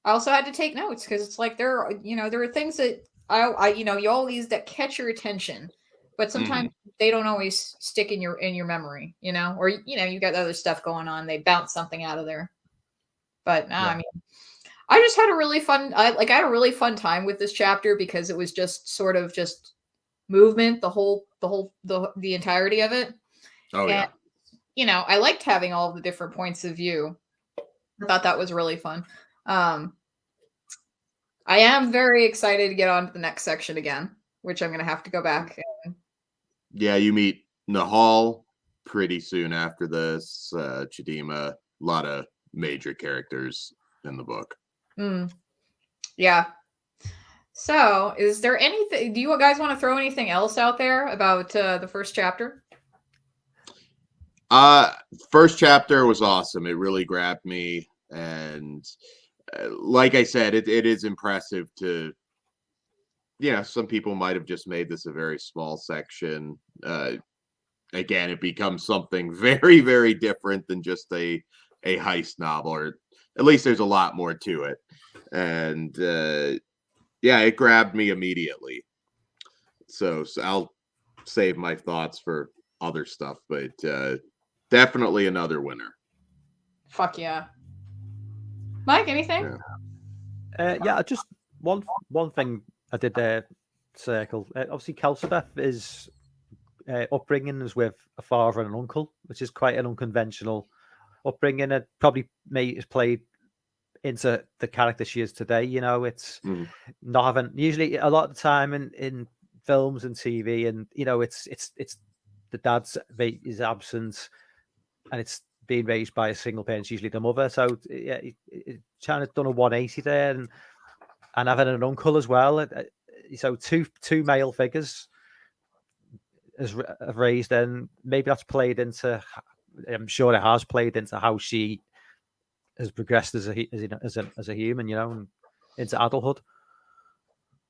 I also had to take notes, because it's like there are things that you always that catch your attention, but sometimes they don't always stick in your memory, or you got other stuff going on, they bounce something out of there. But I mean, I just had a really fun I had a really fun time with this chapter, because it was just sort of just movement, the entirety of it. Oh, and, I liked having all the different points of view. I thought that was really fun. I am very excited to get on to the next section again, which I'm going to have to go back. Yeah, you meet Nahal pretty soon after this. Chidima, a lot of major characters in the book. Yeah. So, is there anything? Do you guys want to throw anything else out there about the first chapter? First chapter was awesome. It really grabbed me, and like I said, it is impressive to. Some people might have just made this a very small section. Again, it becomes something very, very different than just a heist novel, or at least there's a lot more to it. And it grabbed me immediately. So I'll save my thoughts for other stuff, but definitely another winner. Fuck yeah. Mike, anything? Just one thing I did circle. Obviously, Kelsabeth upbringing is with a father and an uncle, which is quite an unconventional upbringing. It probably has played into the character she is today. It's not having, usually a lot of the time in films and TV, and it's the dad's is absent, and it's being raised by a single parent, usually the mother. So it kind of done a 180 there, and having an uncle as well. So two male figures have raised, and maybe that's played into. I'm sure it has played into how she has progressed as a human, and into adulthood.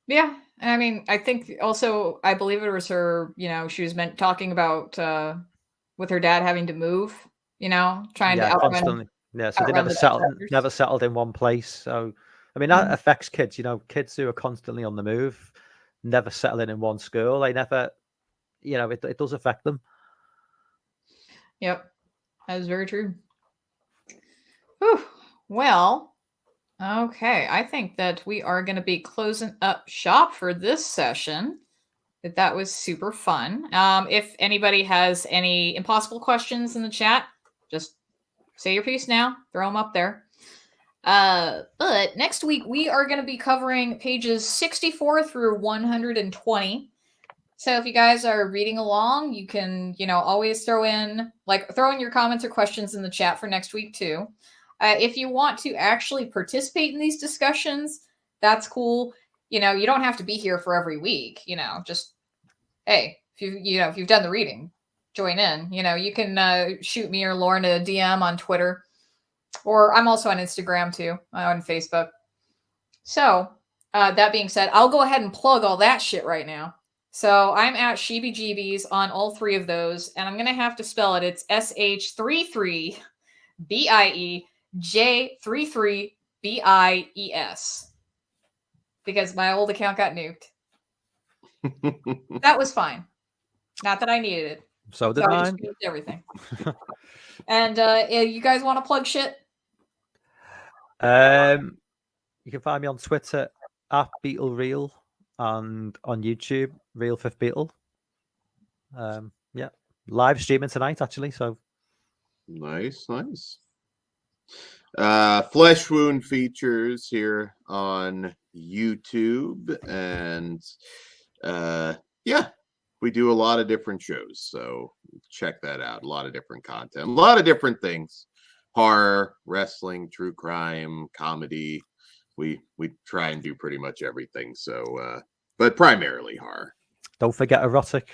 Yeah, I mean, I think also, I believe it was her. She was talking about with her dad having to move. Trying to outrun, constantly. Yeah, so they never settled in one place. So I mean, that affects kids. Kids who are constantly on the move, never settling in one school. They never, it does affect them. Yep, that is very true. Whew. Well, okay. I think that we are going to be closing up shop for this session. That was super fun. If anybody has any impossible questions in the chat, just say your piece now. Throw them up there. But next week we are going to be covering pages 64 through 120. So if you guys are reading along, you can, always throw in your comments or questions in the chat for next week too. If you want to actually participate in these discussions, that's cool. You don't have to be here for every week. Just hey, if you've done the reading, join in. You can shoot me or Lauren a DM on Twitter, or I'm also on Instagram too, on Facebook. So That being said, I'll go ahead and plug all that shit right now. So I'm at Sheebie on all 3 of those, and I'm gonna have to spell it. It's SH33BIEJ33BIES because my old account got nuked. That was fine. Not that I needed it. So did I mine. just nuked everything. And you guys want to plug shit? You can find me on Twitter at BeetleReal and on YouTube, Real Fifth Beetle. Yeah, live streaming tonight actually. So nice. Flesh Wound features here on YouTube, and yeah, we do a lot of different shows, so check that out. A lot of different content, a lot of different things: horror, wrestling, true crime, comedy. We try and do pretty much everything. So, but primarily horror. Don't forget erotic,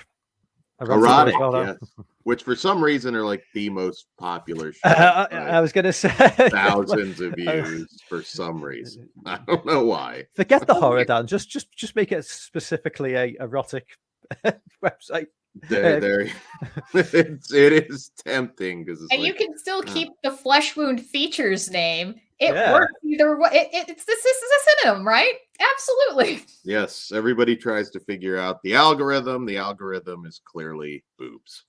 yes. Which for some reason are like the most popular shows. I was gonna say thousands of views for some reason. I don't know why. Forget the horror, Dan. Just make it specifically a erotic website. There. It is tempting because and you can still keep the Flesh Wound features name. It works either way. This is a synonym, right? Absolutely. Yes. Everybody tries to figure out the algorithm. The algorithm is clearly boobs.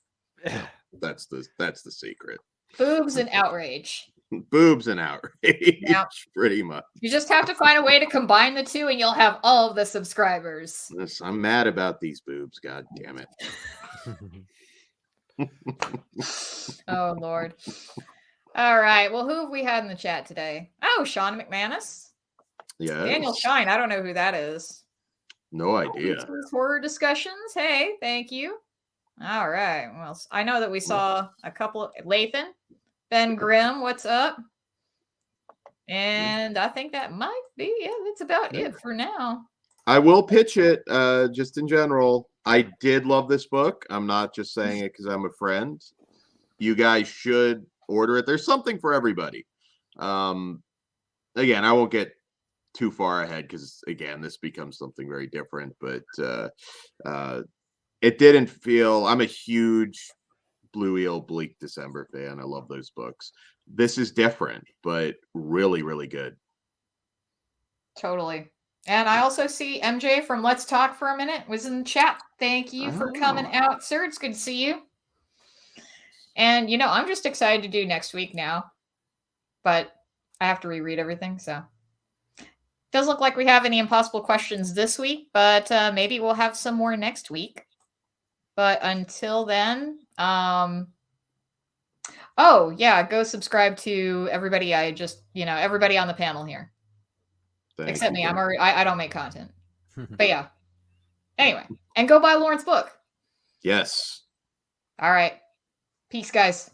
That's the secret. Boobs and outrage. Boobs and outrage. Yeah. Pretty much. You just have to find a way to combine the two, and you'll have all of the subscribers. Yes, I'm mad about these boobs. God damn it. Oh Lord. All right. Well, who have we had in the chat today? Oh, Sean McManus. Yeah. Daniel Shine. I don't know who that is. No idea. Horror discussions. Hey, thank you. All right. Well, I know that we saw a couple of Lathan, Ben Grimm. What's up? And I think that might be that's about it for now. I will pitch it just in general. I did love this book. I'm not just saying it because I'm a friend. You guys should order it. There's something for everybody. Again, I won't get too far ahead because again, this becomes something very different. But it didn't feel. I'm a huge Blue Eel Bleak December fan. I love those books. This is different, but really, really good. Totally. And I also see MJ from Let's Talk for a Minute was in the chat. Thank you for coming out, sir. It's good to see you. And, I'm just excited to do next week now. But I have to reread everything, so. Doesn't look like we have any impossible questions this week, but maybe we'll have some more next week. But until then, oh, yeah, go subscribe to everybody. Everybody on the panel here. Except me. I don't make content. But yeah. Anyway, and go buy Lauren's book. Yes. All right. Peace, guys.